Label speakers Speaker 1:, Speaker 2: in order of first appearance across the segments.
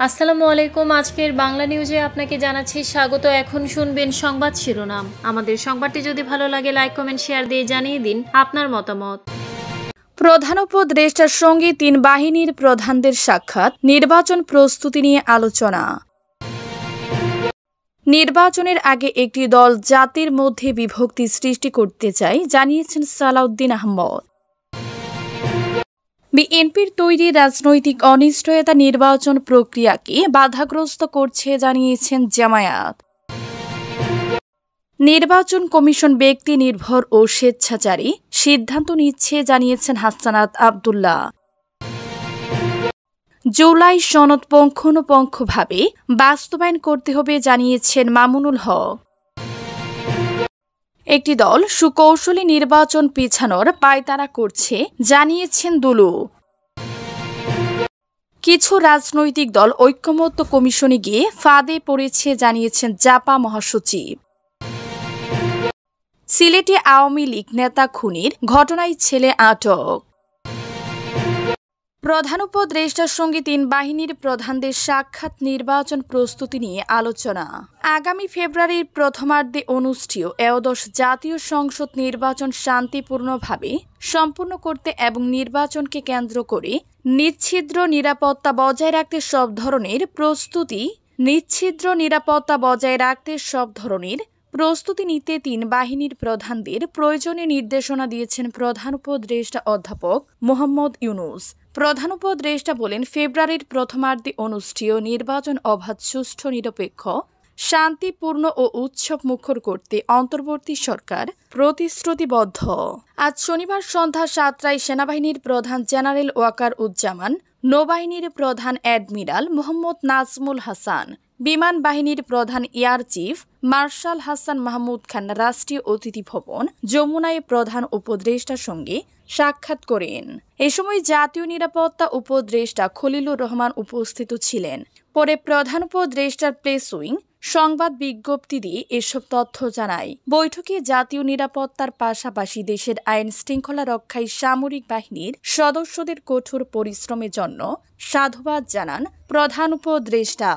Speaker 1: আসসালামু আলাইকুম। আজকের বাংলা নিউজে আপনাকে জানাচ্ছি স্বাগত। এখন শুনবেন সংবাদ শিরোনাম। আমাদের সংবাদটি যদি ভালো লাগে লাইক কমেন্ট শেয়ার দিয়ে জানিয়ে দিন আপনার মতামত।
Speaker 2: প্রধান উপদেষ্টার সঙ্গে তিন বাহিনীর প্রধানদের সাক্ষাৎ, নির্বাচন প্রস্তুতি নিয়ে আলোচনা। নির্বাচনের আগে একটি দল জাতির মধ্যে বিভক্তি সৃষ্টি করতে চায় জানিয়েছেন সালাউদ্দিন আহমদ। বিএনপির তৈরি রাজনৈতিক অনিশ্চয়তা নির্বাচন প্রক্রিয়াকে বাধাগ্রস্ত করছে জানিয়েছেন জামায়াত। নির্বাচন কমিশন ব্যক্তি নির্ভর ও স্বেচ্ছাচারী সিদ্ধান্ত নিচ্ছে জানিয়েছেন হাসানাত আব্দুল্লাহ। জুলাই সনদ পুঙ্খানুপুঙ্খভাবে বাস্তবায়ন করতে হবে জানিয়েছেন মামুনুল হক। একটি দল সুকৌশলী নির্বাচন পিছানোর পায়তারা করছে জানিয়েছেন দুলু। কিছু রাজনৈতিক দল ঐক্যমত্য কমিশনে গিয়ে ফাঁদে পড়েছে জানিয়েছেন জাপা মহাসচিব। সিলেটে আওয়ামী লীগ নেতা খুনের ঘটনায় ছেলে আটক। প্রধান উপদেষ্টার সঙ্গে তিন বাহিনীর প্রধানদের সাক্ষাৎ, নির্বাচন প্রস্তুতি নিয়ে আলোচনা। আগামী ফেব্রুয়ারির প্রথমার্ধে অনুষ্ঠেয় একাদশ জাতীয় সংসদ নির্বাচন শান্তিপূর্ণভাবে সম্পূর্ণ করতে এবং নির্বাচনকে কেন্দ্র করে নিশ্ছিদ্র নিরাপত্তা বজায় রাখতে সব ধরনের প্রস্তুতি নিতে তিন বাহিনীর প্রধানদের প্রয়োজনীয় নির্দেশনা দিয়েছেন প্রধান উপদেষ্টা অধ্যাপক মোহাম্মদ ইউনূস। প্রধান উপদেষ্টা বলেন, ফেব্রুয়ারির প্রথমার্ধে অনুষ্ঠেয় নির্বাচন অবাধ, সুষ্ঠু, নিরপেক্ষ, শান্তিপূর্ণ ও উৎসব মুখর করতে অন্তর্বর্তী সরকার প্রতিশ্রুতিবদ্ধ। আজ শনিবার সন্ধ্যা ৭টায় সেনাবাহিনীর প্রধান জেনারেল ওয়াকার উজ্জামান, নৌবাহিনীর প্রধান অ্যাডমিরাল মোহাম্মদ নাজমুল হাসান, বিমান বাহিনীর প্রধান air chief marshal Hasan Mahmud Khan রাষ্ট্রীয় অতিথি ভবন যমুনায় প্রধান উপদেষ্টার সঙ্গে সাক্ষাৎ করেন। এ সময় জাতীয় নিরাপত্তা উপদেষ্টা খলিলুর রহমান উপস্থিত ছিলেন। পরে প্রধান উপদেষ্টার প্রেস উইং সংবাদ বিজ্ঞপ্তি দিয়ে এসব তথ্য জানায়। বৈঠকে জাতীয় নিরাপত্তার পাশাপাশি দেশের আইন শৃঙ্খলা রক্ষায় সামরিক বাহিনীর সদস্যদের কঠোর পরিশ্রমের জন্য সাধুবাদ জানান প্রধান উপদেষ্টা।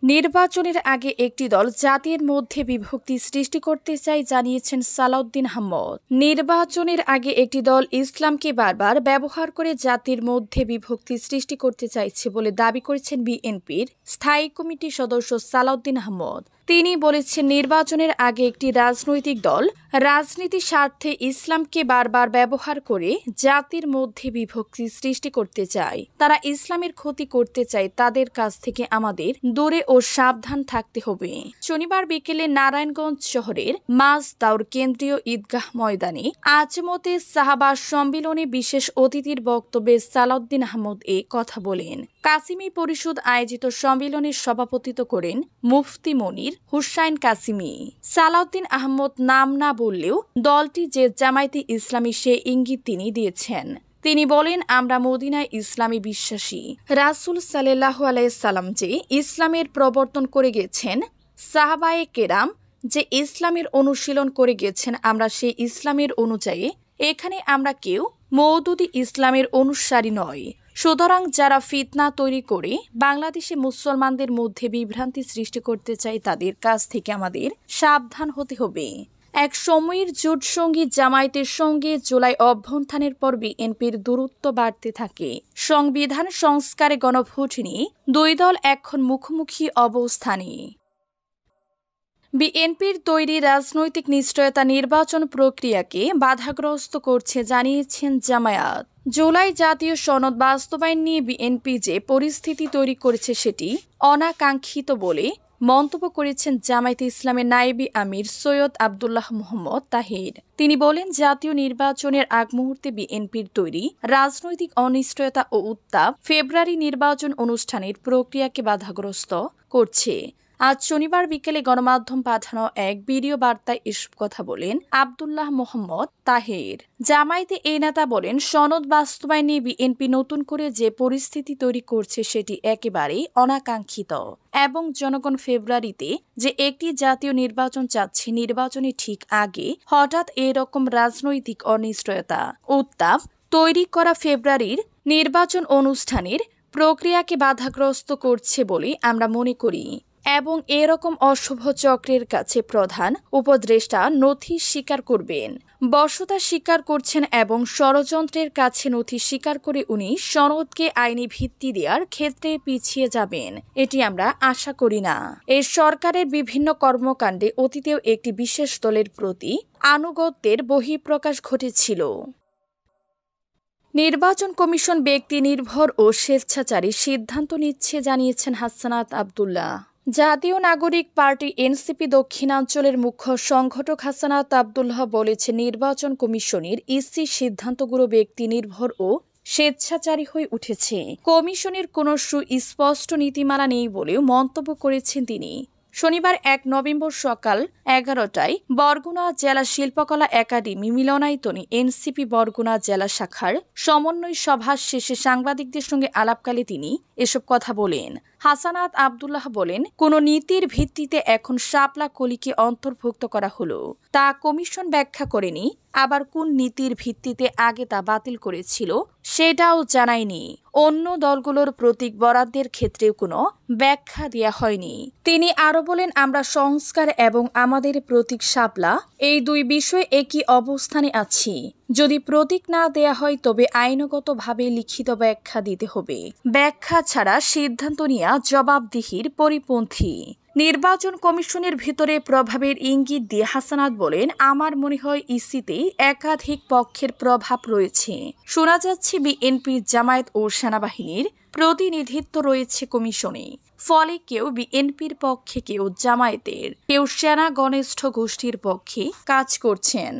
Speaker 2: নির্বাচনের আগে একটি দল জাতির মধ্যে বিভক্তি সৃষ্টি করতে চায় জানিয়েছেন সালাউদ্দিন আহমদ। নির্বাচনের আগে একটি দল ইসলামকে বারবার ব্যবহার করে জাতির মধ্যে বিভক্তি সৃষ্টি করতে চাইছে বলে দাবি করেছেন বিএনপির স্থায়ী কমিটির সদস্য সালাউদ্দিন আহমদ। তিনি বলেছেন, নির্বাচনের আগে একটি রাজনৈতিক দল রাজনীতির স্বার্থে ইসলামকে বারবার ব্যবহার করে জাতির মধ্যে বিভক্তি সৃষ্টি করতে চায়। তারা ইসলামের ক্ষতি করতে চায়। তাদের কাছ থেকে আমাদের দূরে ও সাবধান থাকতে হবে। শনিবার বিকেলে নারায়ণগঞ্জ শহরের মাঝদাউর কেন্দ্রীয় ঈদগাহ ময়দানে আজমতে সাহাবা সম্মেলনে বিশেষ অতিথির বক্তব্যে সালাউদ্দিন আহমদ এ কথা বলেন। কাসিমি পরিষদ আয়োজিত সম্মেলনে সভাপতিত্ব করেন মুফতি মনির হুসাইন কাসিমি। সালাউদ্দিন আহমদ নাম না বললেও দলটি যে জামায়াতে ইসলামী সে ইঙ্গিত তিনি দিয়েছেন। তিনি বলেন, আমরা মদিনায় ইসলামী বিশ্বাসী। রাসূল সাল্লাল্লাহু আলাইহি সাল্লাম যে ইসলামের প্রবর্তন করে গেছেন, সাহাবায়ে কেরাম যে ইসলামের অনুশীলন করে গেছেন, আমরা সেই ইসলামের অনুযায়ী এখানে আমরা কেউ মওদুদি ইসলামের অনুসারী নয়। সুতরাং যারা ফিতনা তৈরি করে বাংলাদেশে মুসলমানদের মধ্যে বিভ্রান্তি সৃষ্টি করতে চায়, তাদের কাছ থেকে আমাদের সাবধান হতে হবে। এক সময়ের জোটসঙ্গী জামায়াতের সঙ্গে জুলাই অভ্যুত্থানের পর বিএনপির দূরত্ব বাড়তে থাকে। সংবিধান সংস্কারে গণভোট নিয়ে দুই দল এখন মুখোমুখি অবস্থানে। বিএনপির তৈরি রাজনৈতিক নিশ্চয়তা নির্বাচন প্রক্রিয়াকে বাধাগ্রস্ত করছে জানিয়েছেন জামায়াত। জুলাই জাতীয় সনদ বাস্তবায়ন নিয়ে বিএনপি যে পরিস্থিতি তৈরি করেছে সেটি অনাকাঙ্ক্ষিত বলে মন্তব্য করেছেন জামায়াতে ইসলামের নায়েবে আমির সৈয়দ আব্দুল্লাহ মোহাম্মদ তাহির। তিনি বলেন, জাতীয় নির্বাচনের আগ মুহূর্তে বিএনপির তৈরি রাজনৈতিক অনিশ্চয়তা ও উত্তাপ ফেব্রুয়ারি নির্বাচন অনুষ্ঠানের প্রক্রিয়াকে বাধাগ্রস্ত করছে। আজ শনিবার বিকেলে গণমাধ্যম পাঠানো এক ভিডিও বার্তায় এসব কথা বলেন আব্দুল্লাহ মোহাম্মদ তাহের। জামায়াতে এই নেতা বলেন, সনদ বাস্তবায়ন নিয়ে বিএনপি নতুন করে যে পরিস্থিতি তৈরি করছে সেটি একেবারেই অনাকাঙ্ক্ষিত এবং জনগণ ফেব্রুয়ারিতে যে একটি জাতীয় নির্বাচন চাচ্ছে, নির্বাচনের ঠিক আগে হঠাৎ এরকম রাজনৈতিক অনিশ্চয়তা উত্তাপ তৈরি করা ফেব্রুয়ারির নির্বাচন অনুষ্ঠানের প্রক্রিয়াকে বাধাগ্রস্ত করছে বলে আমরা মনে করি এবং এরকম অশুভ চক্রের কাছে প্রধান উপদেষ্টা নথি স্বীকার করবেন, বর্ষতা স্বীকার করছেন এবং ষড়যন্ত্রের কাছে নথি স্বীকার করে উনি সনদকে আইনি ভিত্তি দেওয়ার ক্ষেত্রে পিছিয়ে যাবেন, এটি আমরা আশা করি না। এই সরকারের বিভিন্ন কর্মকাণ্ডে অতীতেও একটি বিশেষ দলের প্রতি আনুগত্যের বহিঃপ্রকাশ ঘটেছিল। নির্বাচন কমিশন ব্যক্তি নির্ভর ও স্বেচ্ছাচারী সিদ্ধান্ত নিচ্ছে জানিয়েছেন হাসানাত আব্দুল্লাহ। জাতীয় নাগরিক পার্টি এনসিপি দক্ষিণাঞ্চলের মুখ্য সংগঠক হাসানাত আব্দুল্লাহ বলেছেন, নির্বাচন কমিশনের ইসি সিদ্ধান্তগুলো ব্যক্তি নির্ভর ও স্বেচ্ছাচারী হয়ে উঠেছে। কমিশনের কোনো সুস্পষ্ট নীতিমালা নেই বলেও মন্তব্য করেছেন তিনি। শনিবার ১ নভেম্বর সকাল ১১টায় বরগুনা জেলা শিল্পকলা একাডেমি মিলনায়তনে এনসিপি বরগুনা জেলা শাখার সমন্বয় সভা শেষে সাংবাদিকদের সঙ্গে আলাপকালে তিনি এসব কথা বলেন। হাসানাত আব্দুল্লাহ বলেন, কোনো নীতির ভিত্তিতে এখন শাপলা কলিকে অন্তর্ভুক্ত করা হলো, তা কমিশন ব্যাখ্যা করেনি। আবার কোন নীতির ভিত্তিতে আগে তা বাতিল করেছিল সেটাও জানায়নি। অন্য দলগুলোর প্রতীক বরাদ্দের ক্ষেত্রেও কোনো ব্যাখ্যা দেওয়া হয়নি। তিনি আরও বলেন, আমরা সংস্কার এবং আমাদের প্রতীক শাপলা এই দুই বিষয়ে একই অবস্থানে আছি। যদি প্রতীক না দেয়া হয় তবে আইনগতভাবে লিখিত ব্যাখ্যা দিতে হবে। ব্যাখ্যা ছাড়া সিদ্ধান্ত নেওয়া জবাবদিহির পরিপন্থী। নির্বাচন কমিশনের ভিতরে প্রভাবের ইঙ্গিত দিয়ে হাসানাত বলেন, আমার মনে হয় ইসিতে একাধিক পক্ষের প্রভাব রয়েছে। শোনা যাচ্ছে বিএনপি, জামায়াত ও সেনাবাহিনীর প্রতিনিধিত্ব রয়েছে কমিশনে। ফলে কেউ বিএনপির পক্ষে, কেউ জামায়াতের, কেউ সেনা ঘনিষ্ঠ গোষ্ঠীর পক্ষে কাজ করছেন।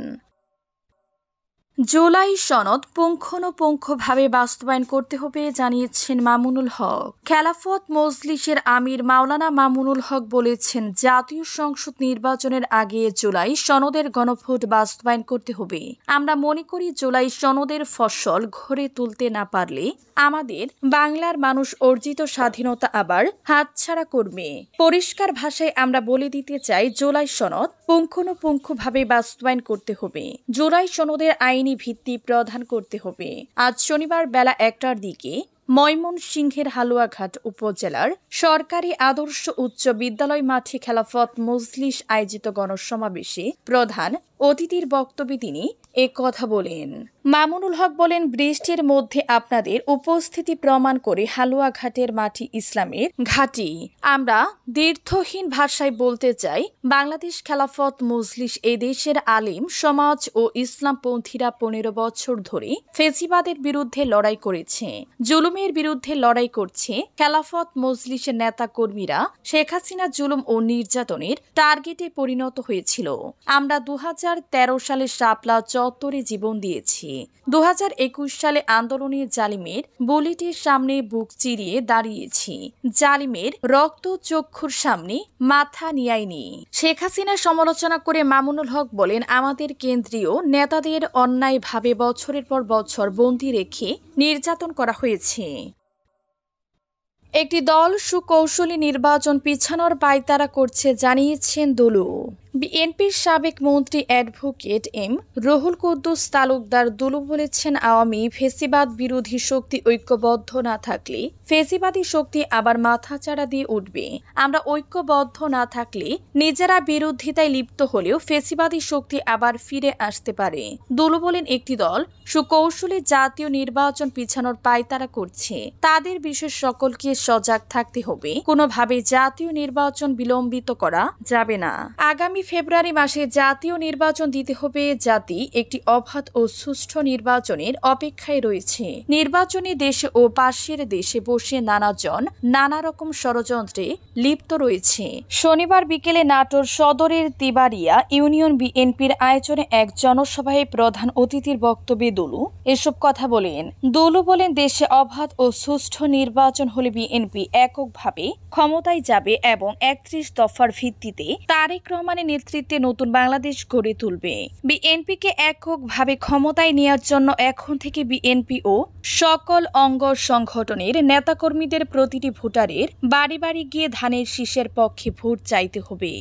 Speaker 2: জুলাই সনদ পুঙ্খানুপুঙ্খভাবে বাস্তবায়ন করতে হবে জানিয়েছেন মামুনুল হক। খেলাফত মজলিসের আমির মাওলানা মামুনুল হক বলেছেন, জাতীয় সংসদ নির্বাচনের আগে জুলাই সনদের গণভোট বাস্তবায়ন করতে হবে। আমরা মনে করি জুলাই সনদের ফসল ঘরে তুলতে না পারলে আমাদের বাংলার মানুষ অর্জিত স্বাধীনতা আবার হাতছাড়া করবে। পরিষ্কার ভাষায় আমরা বলে দিতে চাই, জুলাই সনদ পুঙ্খানুপুঙ্খভাবে বাস্তবায়ন করতে হবে। জুলাই সনদের আইনি ভিত্তি প্রদান করতে হবে। আজ শনিবার বেলা ১টার দিকে ময়মনসিংহের হালুয়াঘাট উপজেলার সরকারি আদর্শ উচ্চ বিদ্যালয় মাঠে খেলাফত মজলিস আয়োজিত গণসমাবেশে প্রধান অতিথির বক্তব্যে তিনি কথা বলেন। মামুনুল হক বলেন, বৃষ্টির মধ্যে আপনাদের উপস্থিতি প্রমাণ করে হালুয়াঘাটের মাটি ইসলামের ঘাঁটি। আমরা দীর্ঘহীন ভাষায় বলতে চাই, বাংলাদেশ খেলাফত মজলিস এই দেশের আলিম সমাজ ও ইসলামপন্থীরা ১৫ বছর ধরে ফেসিবাদের বিরুদ্ধে লড়াই করেছে, জুলুমের বিরুদ্ধে লড়াই করছে। খেলাফত মজলিসের নেতা কর্মীরা শেখ হাসিনা জুলুম ও নির্যাতনের টার্গেটে পরিণত হয়েছিল। আমরা ২০১৩ সালে শাপলা চত্বরে জীবন দিয়েছি। ২০২১ সালে আন্দোলনে জালিমের বুলেটের সামনে বুক চিরিয়ে দাঁড়িয়েছি। জালিমের রক্ত চক্ষুর সামনে মাথা নিয়াইনি। শেখ হাসিনা সমালোচনা করে মামুনুল হক বলেন, আমাদের কেন্দ্রীয় নেতাদের অন্যায়ভাবে বছরের পর বছর বন্দী রেখে নির্যাতন করা হয়েছে। একটি দল সুকৌশলী নির্বাচন পিছানোর পায়তারা করছে জানিয়েছেন দুলু। বিএনপির সাবেক মন্ত্রী অ্যাডভোকেট এম রুহুল কুদ্দুস তালুকদার দুলু বলেছেন, আওয়ামী ফেসিবাদ বিরোধী শক্তি ঐক্যবদ্ধ না থাকলে ফেসিবাদী শক্তি আবার মাথাচাড়া দিয়ে উঠবে। আমরা ঐক্যবদ্ধ না থাকলে নিজেরা বিরোধিতায় লিপ্ত হলেও ফেসিবাদী শক্তি আবার ফিরে আসতে পারে। দুলু বলেন, একটি দল সুকৌশলী জাতীয় নির্বাচন পিছানোর পায়তারা করছে। তাদের বিশেষ সকলকে সজাগ থাকতে হবে। কোনোভাবে জাতীয় নির্বাচন বিলম্বিত করা যাবে না। আগামী ফেব্রুয়ারি মাসে জাতীয় নির্বাচন দিতে হবে। জাতি একটি অবাধ ও সুষ্ঠু নির্বাচনের অপেক্ষায় রয়েছে। নির্বাচনে দেশে ও পাশের দেশে বসে নানাজন নানা রকম ষড়যন্ত্রে লিপ্ত রয়েছে। শনিবার বিকেলে নাটোর সদরের তিবাড়িয়া ইউনিয়ন বিএনপির আয়োজনে এক জনসভায় প্রধান অতিথির বক্তব্যে দুলু এসব কথা বলেন। দুলু বলেন, দেশে অবাধ ও সুষ্ঠু নির্বাচন হলে বিএনপি এককভাবে ক্ষমতায় যাবে এবং ৩১ দফার ভিত্তিতে তারেক রহমানের নেতৃত্বে নতুন বাংলাদেশ গড়ে তুলবে। বিএনপিকে এককভাবে ক্ষমতায় নেওয়ার জন্য এখন থেকে বিএনপি ও সকল অঙ্গ সংগঠনের নেতাকর্মীদের প্রতিটি ভোটারের বাড়ি বাড়ি গিয়ে ধানের শীষের পক্ষে ভোট চাইতে হবে।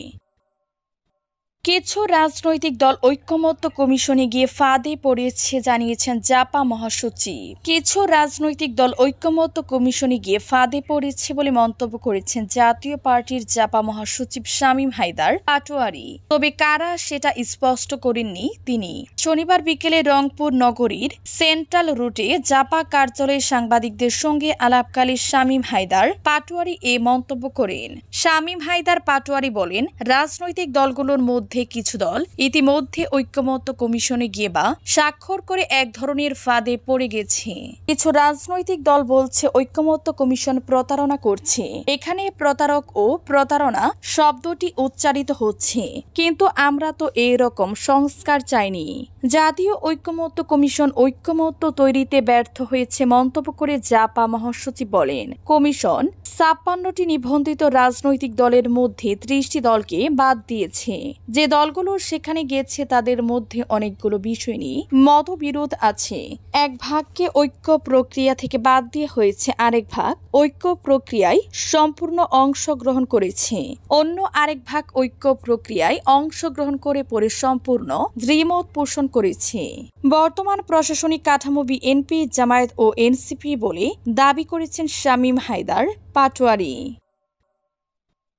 Speaker 2: কিছু রাজনৈতিক দল ঐক্যমত্য কমিশনে গিয়ে ফাঁদে পড়েছে জানিয়েছেন জাপা মহাসচিব। কিছু রাজনৈতিক দল ঐক্যমত্য কমিশনে গিয়ে ফাঁদে পড়েছে বলে মন্তব্য করেছেন জাতীয় পার্টির জাপা মহাসচিব শামীম হায়দার পাটোয়ারি। তবে কারা সেটা স্পষ্ট করেননি তিনি। শনিবার বিকেলে রংপুর নগরীর সেন্ট্রাল রুটে জাপা কার্যালয়ে সাংবাদিকদের সঙ্গে আলাপকালে শামীম হায়দার পাটোয়ারি এ মন্তব্য করেন। শামীম হায়দার পাটোয়ারি বলেন, রাজনৈতিক দলগুলোর মধ্যে কিছু দল ইতিমধ্যে ঐক্যমত্য কমিশনে গিয়ে বা স্বাক্ষর করে এক ধরনের ফাঁদে পড়ে গেছে। কিছু রাজনৈতিক দল বলছে ঐক্যমত্য কমিশন প্রতারণা করছে। এখানে প্রতারক ও প্রতারণা শব্দটি উচ্চারিত হচ্ছে, কিন্তু আমরা তো এরকম সংস্কার চাইনি। জাতীয় ঐক্যমত্য কমিশন ঐক্যমত্য তৈরিতে ব্যর্থ হয়েছে মন্তব্য করে জাপা মহাসচিব বলেন, কমিশন ৫৬টি নিবন্ধিত রাজনৈতিক দলের মধ্যে ৩০টি দলকে বাদ দিয়েছে। যে দলগুলো সেখানে গিয়েছে তাদের মধ্যে অনেকগুলো বিষয় নিয়ে মতবিরোধ আছে। এক ভাগকে ঐক্য প্রক্রিয়া থেকে বাদ দিয়ে হয়েছে, আরেক ভাগ ঐক্য প্রক্রিয়ায় সম্পূর্ণ অংশগ্রহণ করেছে। অন্য আরেক ভাগ ঐক্য প্রক্রিয়ায় অংশগ্রহণ করে পরে সম্পূর্ণ দ্বিমত পোষণ করেছে। বর্তমান প্রশাসনিক কাঠামো বিএনপি, জামায়াত ও এনসিপি বলে দাবি করেছেন শামীম হায়দার পাটোয়ারি।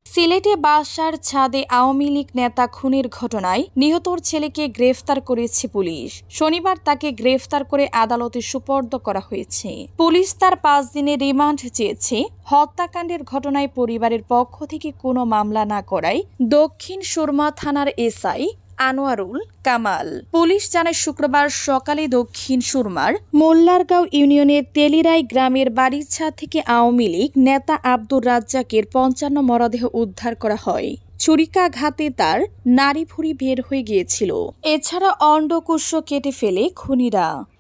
Speaker 2: সিলেটে বাসার ছাদে আওয়ামী লীগ নেতা খুনের ঘটনায় নিহতর ছেলেকে গ্রেফতার করেছে পুলিশ। শনিবার তাকে গ্রেফতার করে আদালতে সোপর্দ করা হয়েছে। পুলিশ তার ৫ দিনের রিমান্ড চেয়েছে। হত্যাকাণ্ডের ঘটনায় পরিবারের পক্ষ থেকে কোনো মামলা না করায় দক্ষিণ সুরমা থানার এসআই আনোয়ারুল কামাল পুলিশ জানায়, শুক্রবার সকালে দক্ষিণ সুরমার মোল্লারগাঁও ইউনিয়নের তেলিরাই গ্রামের বাড়ির ছাদ থেকে আওয়ামী লীগ নেতা আব্দুর রাজ্জাকের ৫৫ মরদেহ উদ্ধার করা হয়। ছুরিকাঘাতে তার নাড়িভুড়ি বের হয়ে গিয়েছিল। এছাড়া অন্ডকোষ কেটে ফেলে খুনিরা।